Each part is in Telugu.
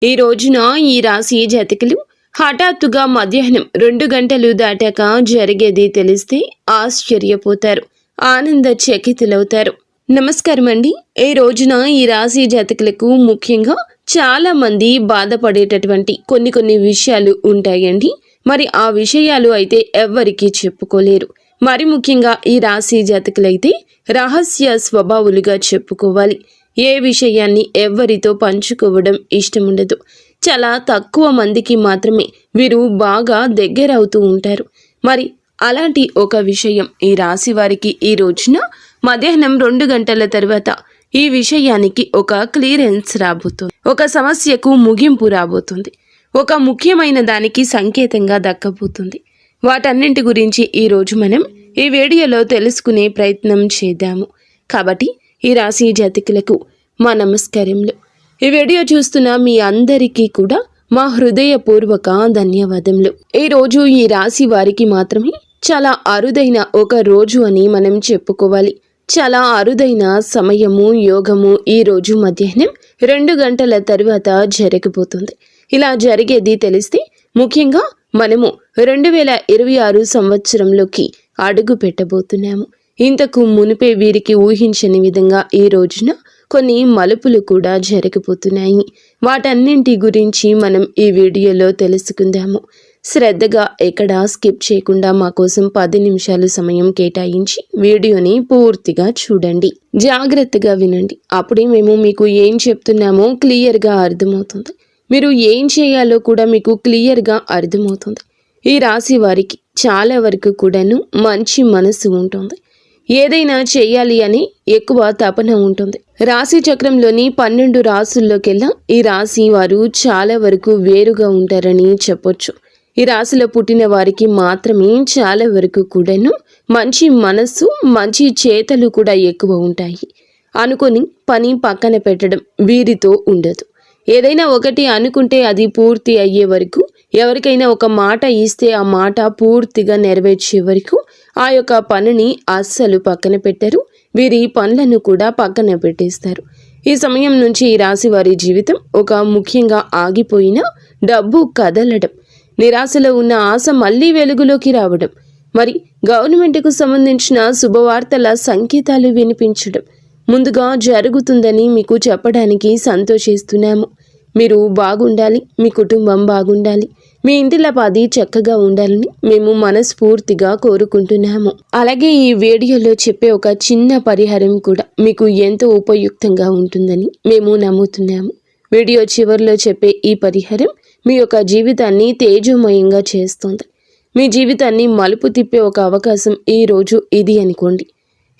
ఈ రోజున ఈ రాశి జాతకులు హఠాత్తుగా మధ్యాహ్నం 2 గంటలు దాటాక జరిగేది తెలిస్తే ఆశ్చర్యపోతారు, ఆనంద చకితులవుతారు. నమస్కారం అండి. ఈ రోజున ఈ రాశి జాతకులకు ముఖ్యంగా చాలా మంది బాధపడేటటువంటి కొన్ని విషయాలు ఉంటాయండి. మరి ఆ విషయాలు అయితే ఎవ్వరికీ చెప్పుకోలేరు. మరి ముఖ్యంగా ఈ రాశి జాతకులైతే రహస్య స్వభావులుగా చెప్పుకోవాలి. ఏ విషయాన్ని ఎవ్వరితో పంచుకోవడం ఇష్టముండదు. చాలా తక్కువ మందికి మాత్రమే వీరు బాగా దగ్గరవుతూ ఉంటారు. మరి అలాంటి ఒక విషయం ఈ రాశి వారికి ఈ రోజున మధ్యాహ్నం 2 గంటల తర్వాత ఈ విషయానికి ఒక క్లియరెన్స్ రాబోతుంది. ఒక సమస్యకు ముగింపు రాబోతుంది. ఒక ముఖ్యమైన దానికి సంకేతంగా దక్కబోతుంది. వాటన్నింటి గురించి ఈరోజు మనం ఈ వీడియోలో తెలుసుకునే ప్రయత్నం చేద్దాము. కాబట్టి ఈ రాశి జాతకులకు మా నమస్కారములు. ఈ వీడియో చూస్తున్న మీ అందరికీ కూడా మా హృదయపూర్వక ధన్యవాదములు. ఈ రోజు ఈ రాశి వారికి మాత్రమే చాలా అరుదైన ఒక రోజు అని మనం చెప్పుకోవాలి. చాలా అరుదైన సమయము, యోగము ఈ రోజు మధ్యాహ్నం 2 గంటల తర్వాత జరగబోతుంది. ఇలా జరిగేది తెలిస్తే ముఖ్యంగా మనము 2026 సంవత్సరంలోకి అడుగు పెట్టబోతున్నాము. ఇంతకు మునిపే వీరికి ఊహించని విధంగా ఈ రోజున కొన్ని మలుపులు కూడా జరగబోతున్నాయి. వాటన్నింటి గురించి మనం ఈ వీడియోలో తెలుసుకుందాము. శ్రద్ధగా ఎక్కడా స్కిప్ చేయకుండా మా కోసం 10 నిమిషాలు సమయం కేటాయించి వీడియోని పూర్తిగా చూడండి. జాగ్రత్తగా వినండి. అప్పుడే మేము మీకు ఏం చెప్తున్నామో క్లియర్గా అర్థమవుతుంది. మీరు ఏం చేయాలో కూడా మీకు క్లియర్గా అర్థమవుతుంది. ఈ రాశి వారికి చాలా వరకు కూడాను మంచి మనసు ఉంటుంది. ఏదైనా చేయాలి అని ఎక్కువ తపన ఉంటుంది. రాశి చక్రంలోని 12 రాశుల్లోకెల్లా ఈ రాశి వారు చాలా వరకు వేరుగా ఉంటారని చెప్పొచ్చు. ఈ రాశిలో పుట్టిన వారికి మాత్రమే చాలా వరకు కూడాను మంచి మనస్సు, మంచి చేతలు కూడా ఎక్కువ ఉంటాయి. అనుకొని పని పక్కన పెట్టడం వీరితో ఉండదు. ఏదైనా ఒకటి అనుకుంటే అది పూర్తి అయ్యే వరకు, ఎవరికైనా ఒక మాట ఇస్తే ఆ మాట పూర్తిగా నెరవేర్చే వరకు ఆ యొక్క పనిని అస్సలు పక్కన పెట్టరు. వీరి పనులను కూడా పక్కన పెట్టేస్తారు. ఈ సమయం నుంచి ఈ రాశి వారి జీవితం ఒక ముఖ్యంగా ఆగిపోయిన డబ్బు కదలడం, నిరాశలో ఉన్న ఆశ మళ్ళీ వెలుగులోకి రావడం, మరి గవర్నమెంట్కు సంబంధించిన శుభవార్తల సంకేతాలు వినిపించడం ముందుగా జరుగుతుందని మీకు చెప్పడానికి సంతోషిస్తున్నాము. మీరు బాగుండాలి, మీ కుటుంబం బాగుండాలి, మీ ఇంటిలపాది చక్కగా ఉండాలని మేము మనస్ఫూర్తిగా కోరుకుంటున్నాము. అలాగే ఈ వీడియోలో చెప్పే ఒక చిన్న పరిహారం కూడా మీకు ఎంతో ఉపయుక్తంగా ఉంటుందని మేము నమ్ముతున్నాము. వీడియో చివరిలో చెప్పే ఈ పరిహారం మీ యొక్క జీవితాన్ని తేజోమయంగా చేస్తుంది. మీ జీవితాన్ని మలుపు తిప్పే ఒక అవకాశం ఈ రోజు ఇది అనుకోండి.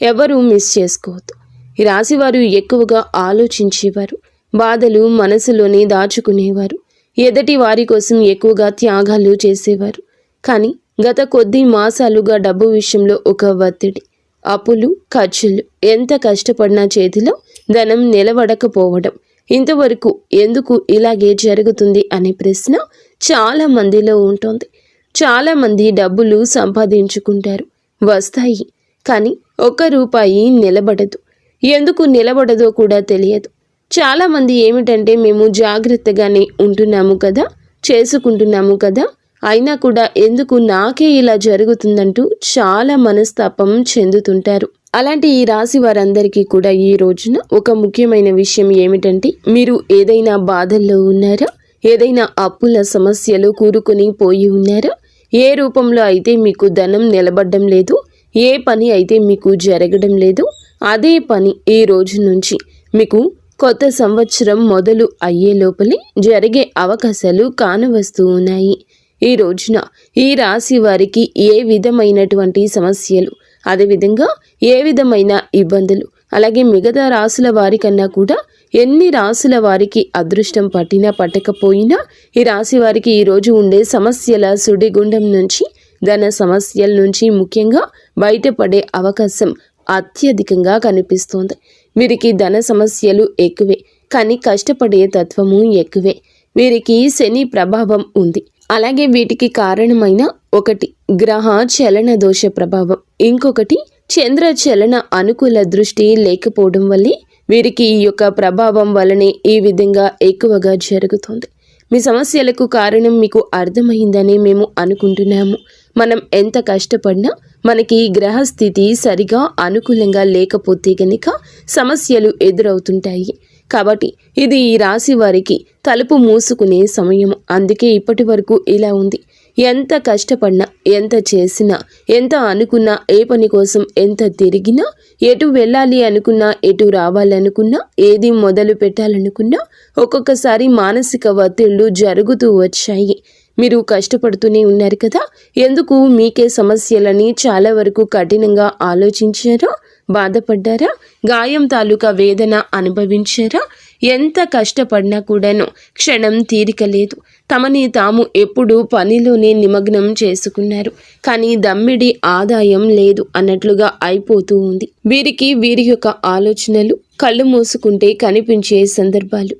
ఎవరూ మిస్ చేసుకోవద్దు. ఈ రాశివారు ఎక్కువగా ఆలోచించేవారు, బాధలు మనసులోనే దాచుకునేవారు, ఎదటి వారి కోసం ఎక్కువగా త్యాగాలు చేసేవారు. కానీ గత కొద్ది మాసాలుగా డబ్బు విషయంలో ఒక ఒత్తిడి, అప్పులు, ఖర్చులు, ఎంత కష్టపడినా చేతిలో ధనం నిలబడకపోవడం, ఇంతవరకు ఎందుకు ఇలాగే జరుగుతుంది అనే ప్రశ్న చాలా మందిలో ఉంటుంది. చాలామంది డబ్బులు సంపాదించుకుంటారు, వస్తాయి, కానీ ఒక్క రూపాయి నిలబడదు. ఎందుకు నిలబడదో కూడా తెలియదు. చాలామంది ఏమిటంటే మేము జాగ్రత్తగానే ఉంటున్నాము కదా, చేసుకుంటున్నాము కదా, అయినా కూడా ఎందుకు నాకే ఇలా జరుగుతుందంటూ చాలా మనస్తాపం చెందుతుంటారు. అలాంటి ఈ రాశి వారందరికీ కూడా ఈ రోజున ఒక ముఖ్యమైన విషయం ఏమిటంటే, మీరు ఏదైనా బాధల్లో ఉన్నారా, ఏదైనా అప్పుల సమస్యలు కూరుకుని పోయి ఉన్నారా, ఏ రూపంలో అయితే మీకు ధనం నిలబడడం లేదు, ఏ పని అయితే మీకు జరగడం లేదు, అదే పని ఈ రోజు నుంచి మీకు కొత్త సంవత్సరం మొదలు అయ్యే లోపలే జరిగే అవకాశాలు కానవస్తూ ఉన్నాయి. ఈ రోజున ఈ రాశి వారికి ఏ విధమైనటువంటి సమస్యలు, అదేవిధంగా ఏ విధమైన ఇబ్బందులు, అలాగే మిగతా రాశుల వారికన్నా కూడా ఎన్ని రాశుల వారికి అదృష్టం పట్టినా పట్టకపోయినా ఈ రాశి వారికి ఈరోజు ఉండే సమస్యల సుడిగుండం నుంచి, ధన సమస్యల నుంచి ముఖ్యంగా బయటపడే అవకాశం అత్యధికంగా కనిపిస్తోంది. వీరికి ధన సమస్యలు ఎక్కువే, కానీ కష్టపడే తత్వము ఎక్కువే. వీరికి శని ప్రభావం ఉంది. అలాగే వీటికి కారణమైన ఒకటి గ్రహ చలన దోష ప్రభావం, ఇంకొకటి చంద్ర చలన అనుకూల దృష్టి లేకపోవడం వల్లే వీరికి ఈ యొక్క ప్రభావం వలనే ఈ విధంగా ఎక్కువగా జరుగుతుంది. మీ సమస్యలకు కారణం మీకు అర్థమైందని మేము అనుకుంటున్నాము. మనం ఎంత కష్టపడినా మనకి గ్రహస్థితి సరిగా అనుకూలంగా లేకపోతే గనుక సమస్యలు ఎదురవుతుంటాయి. కాబట్టి ఇది ఈ రాశి వారికి తలుపు మూసుకునే సమయం. అందుకే ఇప్పటి వరకు ఇలా ఉంది. ఎంత కష్టపడినా, ఎంత చేసినా, ఎంత అనుకున్నా, ఏ పని కోసం ఎంత తిరిగినా, ఎటు వెళ్ళాలి అనుకున్నా, ఎటు రావాలనుకున్నా, ఏది మొదలు పెట్టాలనుకున్నా ఒక్కొక్కసారి మానసిక ఒత్తిళ్లు జరుగుతూ వచ్చాయి. మీరు కష్టపడుతూనే ఉన్నారు కదా, ఎందుకు మీకే సమస్యలని చాలా వరకు కఠినంగా ఆలోచించారా, బాధపడ్డారా, గాయం తాలూకా వేదన అనుభవించారా? ఎంత కష్టపడినా కూడాను క్షణం తీరిక లేదు. తమని తాము ఎప్పుడూ పనిలోనే నిమగ్నం చేసుకున్నారు. కానీ దమ్మిడి ఆదాయం లేదు అన్నట్లుగా అయిపోతూ ఉంది. వీరికి వీరి యొక్క ఆలోచనలు కళ్ళు మూసుకుంటే కనిపించే సందర్భాలు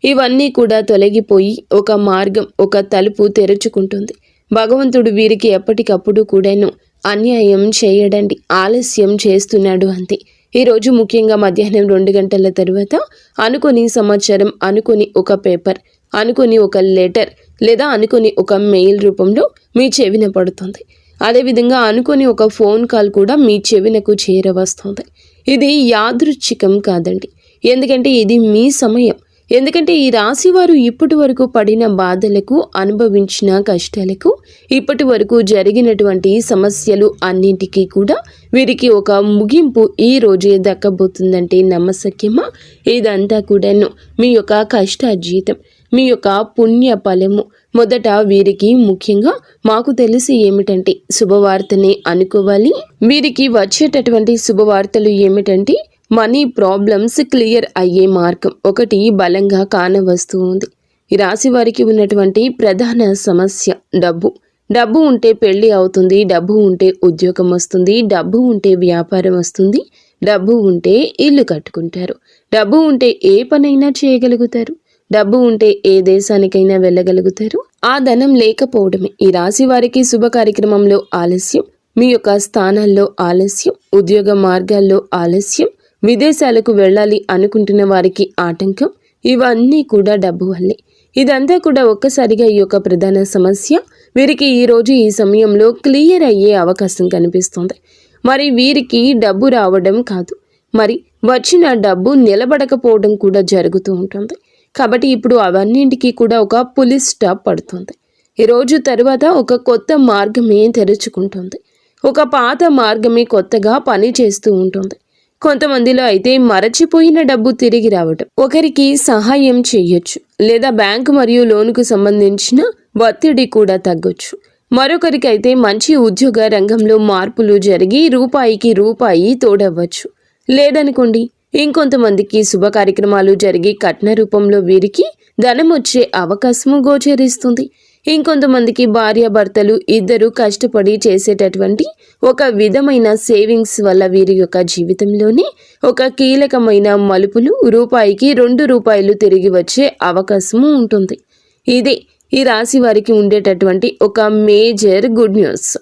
ఇవన్నీ కూడా తొలగిపోయి ఒక మార్గం, ఒక తలుపు తెరుచుకుంటుంది. భగవంతుడు వీరికి ఎప్పటికప్పుడు కూడాను అన్యాయం చేయడండి, ఆలస్యం చేస్తున్నాడు అంతే. ఈరోజు ముఖ్యంగా మధ్యాహ్నం 2 గంటల తర్వాత అనుకొని సమాచారం, అనుకొని ఒక పేపర్, అనుకొని ఒక లెటర్ లేదా అనుకొని ఒక మెయిల్ రూపంలో మీ చెవిన పడుతుంది. అదేవిధంగా అనుకొని ఒక ఫోన్ కాల్ కూడా మీ చెవినకు చేరవస్తుంది. ఇది యాదృచ్ఛికం కాదండి, ఎందుకంటే ఇది మీ సమయం. ఎందుకంటే ఈ రాశి వారు ఇప్పటి వరకు పడిన బాధలకు, అనుభవించిన కష్టాలకు, ఇప్పటి వరకు జరిగినటువంటి సమస్యలు అన్నింటికీ కూడా వీరికి ఒక ముగింపు ఈ రోజే దక్కబోతుందంటే నమ్మశక్యమా? ఇదంతా కూడాను మీ యొక్క కష్టార్జితం, మీ యొక్క పుణ్య ఫలము. మొదట వీరికి ముఖ్యంగా మాకు తెలిసి ఏమిటంటే శుభవార్తనే అనుకోవాలి. వీరికి వచ్చేటటువంటి శుభవార్తలు ఏమిటంటే మనీ ప్రాబ్లమ్స్ క్లియర్ అయ్యే మార్గం ఒకటి బలంగా కానవస్తూ ఉంది. ఈ రాశి వారికి ఉన్నటువంటి ప్రధాన సమస్య డబ్బు. డబ్బు ఉంటే పెళ్లి అవుతుంది, డబ్బు ఉంటే ఉద్యోగం వస్తుంది, డబ్బు ఉంటే వ్యాపారం వస్తుంది, డబ్బు ఉంటే ఇల్లు కట్టుకుంటారు, డబ్బు ఉంటే ఏ పనైనా చేయగలుగుతారు, డబ్బు ఉంటే ఏ దేశానికైనా వెళ్ళగలుగుతారు. ఆ ధనం లేకపోవడమే ఈ రాశి వారికి శుభ కార్యక్రమంలో ఆలస్యం, మీ యొక్క స్థానాల్లో ఆలస్యం, ఉద్యోగ మార్గాల్లో ఆలస్యం, విదేశాలకు వెళ్ళాలి అనుకుంటున్న వారికి ఆటంకం. ఇవన్నీ కూడా డబ్బు వల్లే. ఇదంతా కూడా ఒక్కసారిగా ఈ యొక్క ప్రధాన సమస్య వీరికి ఈరోజు ఈ సమయంలో క్లియర్ అయ్యే అవకాశం కనిపిస్తుంది. మరి వీరికి డబ్బు రావడం కాదు, మరి వచ్చిన డబ్బు నిలబడకపోవడం కూడా జరుగుతూ ఉంటుంది. కాబట్టి ఇప్పుడు అవన్నింటికి కూడా ఒక పులిస్ స్టాప్ పడుతుంది. ఈరోజు తర్వాత ఒక కొత్త మార్గమే తెరుచుకుంటుంది. ఒక పాత మార్గమే కొత్తగా పని చేస్తూ ఉంటుంది. కొంతమందిలో అయితే మరచిపోయిన డబ్బు తిరిగి రావడం, ఒకరికి సహాయం చేయొచ్చు, లేదా బ్యాంకు మరియు లోనుకు సంబంధించిన ఒత్తిడి కూడా తగ్గొచ్చు. మరొకరికి అయితే మంచి ఉద్యోగ రంగంలో మార్పులు జరిగి రూపాయికి రూపాయి తోడవ్వచ్చు. లేదనుకోండి ఇంకొంతమందికి శుభ కార్యక్రమాలు జరిగి కట్న రూపంలో వీరికి ధనం వచ్చే అవకాశము గోచరిస్తుంది. ఇంకొంతమందికి భార్యాభర్తలు ఇద్దరు కష్టపడి చేసేటటువంటి ఒక విధమైన సేవింగ్స్ వల్ల వీరి యొక్క జీవితంలోనే ఒక కీలకమైన మలుపులు, రూపాయికి 2 రూపాయలు తిరిగి వచ్చే అవకాశము ఉంటుంది. ఇదే ఈ రాశి వారికి ఉండేటటువంటి ఒక మేజర్ గుడ్ న్యూస్.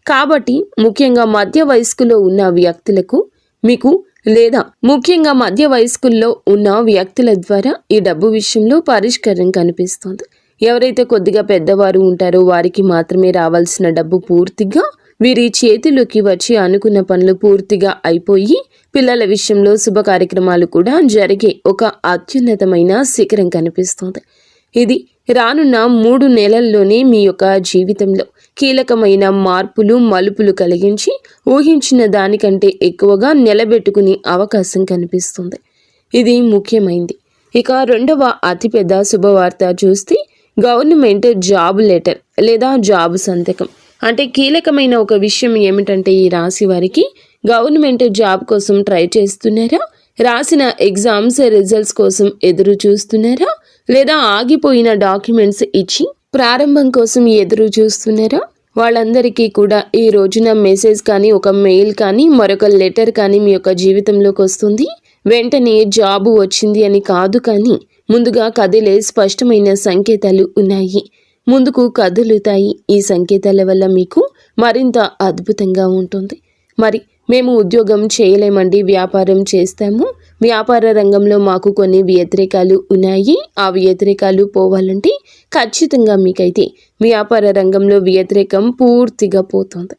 కాబట్టి ముఖ్యంగా మధ్య వయస్కులో ఉన్న వ్యక్తులకు మీకు లేదా ముఖ్యంగా మధ్య వయస్కుల్లో ఉన్న వ్యక్తుల ద్వారా ఈ డబ్బు విషయంలో పరిష్కారం కనిపిస్తుంది. ఎవరైతే కొద్దిగా పెద్దవారు ఉంటారో వారికి మాత్రమే రావాల్సిన డబ్బు పూర్తిగా వీరి చేతిలోకి వచ్చి అనుకున్న పనులు పూర్తిగా అయిపోయి పిల్లల విషయంలో శుభ కార్యక్రమాలు కూడా జరిగే ఒక అత్యున్నతమైన శిఖరం కనిపిస్తుంది. ఇది రానున్న 3 నెలల్లోనే మీ యొక్క జీవితంలో కీలకమైన మార్పులు, మలుపులు కలిగించి ఊహించిన దానికంటే ఎక్కువగా నిలబెట్టుకునే అవకాశం కనిపిస్తుంది. ఇది ముఖ్యమైంది. ఇక రెండవ అతిపెద్ద శుభవార్త చూస్తే గవర్నమెంట్ జాబ్ లెటర్ లేదా జాబ్ సంతకం. అంటే కీలకమైన ఒక విషయం ఏమిటంటే ఈ రాశి వారికి గవర్నమెంట్ జాబ్ కోసం ట్రై చేస్తున్నారా, రాసిన ఎగ్జామ్స్ రిజల్ట్స్ కోసం ఎదురు చూస్తున్నారా, లేదా ఆగిపోయిన డాక్యుమెంట్స్ ఇచ్చి ప్రారంభం కోసం ఎదురు చూస్తున్నారా? వాళ్ళందరికీ కూడా ఈ రోజున మెసేజ్ కానీ, ఒక మెయిల్ కానీ, మరొక లెటర్ కానీ మీ యొక్క జీవితంలోకి వస్తుంది. వెంటనే జాబు వచ్చింది అని కాదు, కానీ ముందుగా కదిలే స్పష్టమైన సంకేతాలు ఉన్నాయి. ముందుకు కదులుతాయి. ఈ సంకేతాల వల్ల మీకు మరింత అద్భుతంగా ఉంటుంది. మరి మేము ఉద్యోగం చేయలేమండి, వ్యాపారం చేస్తాము. వ్యాపార రంగంలో మాకు కొన్ని వ్యతిరేకాలు ఉన్నాయి. ఆ వ్యతిరేకాలు పోవాలంటే ఖచ్చితంగా మీకైతే వ్యాపార రంగంలో వ్యతిరేకం పూర్తిగా పోతుంది.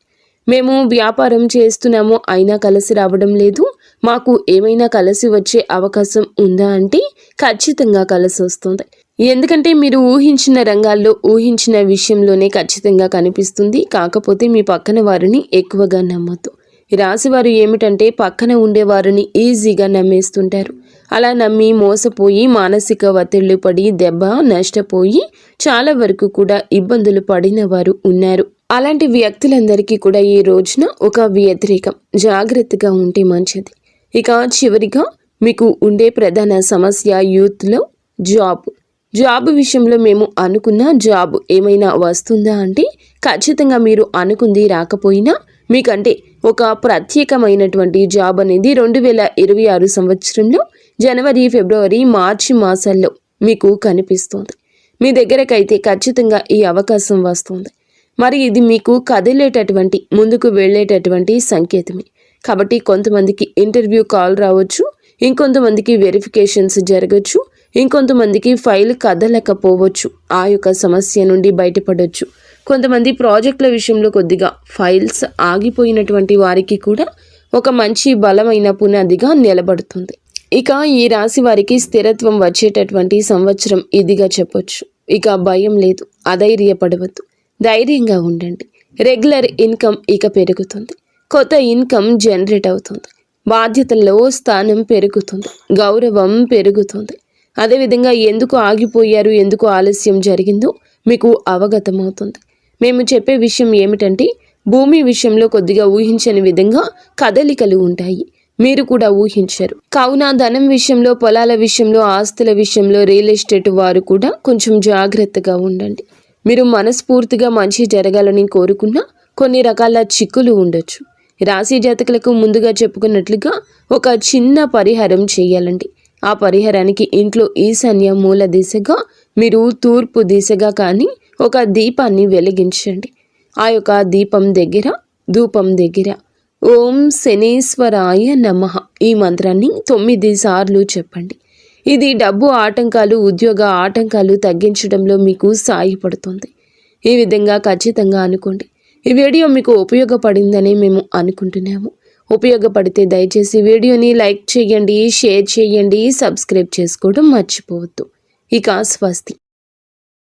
మేము వ్యాపారం చేస్తున్నాము, అయినా కలిసి రావడం లేదు. మాకు ఏమైనా కలిసి వచ్చే అవకాశం ఉందా అంటే ఖచ్చితంగా కలిసి వస్తుంది. ఎందుకంటే మీరు ఊహించిన రంగాల్లో ఊహించిన విషయంలోనే ఖచ్చితంగా కనిపిస్తుంది. కాకపోతే మీ పక్కన వారిని ఎక్కువగా నమ్మొద్దు. ఈ రాశివారు ఏమిటంటే పక్కన ఉండేవారిని ఈజీగా నమ్మేస్తుంటారు. అలా నమ్మి మోసపోయి మానసిక ఒత్తిళ్లు పడి దెబ్బ నష్టపోయి చాలా వరకు కూడా ఇబ్బందులు పడిన వారు ఉన్నారు. అలాంటి వ్యక్తులందరికీ కూడా ఈ రోజున ఒక వ్యతిరేకం. జాగ్రత్తగా ఉంటే మంచిది. ఇక చివరిగా మీకు ఉండే ప్రధాన సమస్య యూత్లో జాబ్ విషయంలో మేము అనుకున్న జాబ్ ఏమైనా వస్తుందా అంటే ఖచ్చితంగా మీరు అనుకుంది రాకపోయినా మీకంటే ఒక ప్రత్యేకమైనటువంటి జాబ్ అనేది 2026 సంవత్సరంలో జనవరి, ఫిబ్రవరి, మార్చి మాసాల్లో మీకు కనిపిస్తుంది. మీ దగ్గరకైతే ఖచ్చితంగా ఈ అవకాశం వస్తుంది. మరి ఇది మీకు కదిలేటటువంటి ముందుకు వెళ్ళేటటువంటి సంకేతమే. కాబట్టి కొంతమందికి ఇంటర్వ్యూ కాల్ రావచ్చు, ఇంకొంతమందికి వెరిఫికేషన్స్ జరగచ్చు, ఇంకొంతమందికి ఫైల్ కదలకపోవచ్చు. ఆ యొక్క సమస్య నుండి బయటపడవచ్చు. కొంతమంది ప్రాజెక్టుల విషయంలో కొద్దిగా ఫైల్స్ ఆగిపోయినటువంటి వారికి కూడా ఒక మంచి బలమైన పునాదిగా నిలబడుతుంది. ఇక ఈ రాశి వారికి స్థిరత్వం వచ్చేటటువంటి సంవత్సరం ఇదిగా చెప్పొచ్చు. ఇక భయం లేదు, అధైర్యపడవద్దు, ధైర్యంగా ఉండండి. రెగ్యులర్ ఇన్కమ్ ఇక పెరుగుతుంది. కొత్త ఇన్కమ్ జనరేట్ అవుతుంది. బాధ్యతల్లో స్థానం పెరుగుతుంది, గౌరవం పెరుగుతుంది. అదేవిధంగా ఎందుకు ఆగిపోయారు, ఎందుకు ఆలస్యం జరిగిందో మీకు అవగతమవుతుంది. మేము చెప్పే విషయం ఏమిటంటే భూమి విషయంలో కొద్దిగా ఊహించని విధంగా కదలికలు ఉంటాయి. మీరు కూడా ఊహించరు. కావున ధనం విషయంలో, పొలాల విషయంలో, ఆస్తుల విషయంలో రియల్ ఎస్టేట్ వారు కూడా కొంచెం జాగ్రత్తగా ఉండండి. మీరు మనస్ఫూర్తిగా మంచి జరగాలని కోరుకున్నా కొన్ని రకాల చిక్కులు ఉండొచ్చు. రాశి జాతకులకు ముందుగా చెప్పుకున్నట్లుగా ఒక చిన్న పరిహారం చేయాలండి. ఆ పరిహారానికి ఇంట్లో ఈశాన్య మూల దిశగా మీరు తూర్పు దిశగా కానీ ఒక దీపాన్ని వెలిగించండి. ఆ యొక్క దీపం దగ్గర, ధూపం దగ్గర ఓం శనీశ్వరాయ నమః ఈ మంత్రాన్ని 9 సార్లు చెప్పండి. ఇది డబ్బు ఆటంకాలు, ఉద్యోగ ఆటంకాలు తగ్గించడంలో మీకు సాయపడుతుంది. ఈ విధంగా ఖచ్చితంగా అనుకోండి. ఈ వీడియో మీకు ఉపయోగపడిందని మేము అనుకుంటున్నాము. ఉపయోగపడితే దయచేసి వీడియోని లైక్ చేయండి, షేర్ చేయండి, సబ్స్క్రైబ్ చేసుకోవడం మర్చిపోవద్దు. ఇక స్వస్తి.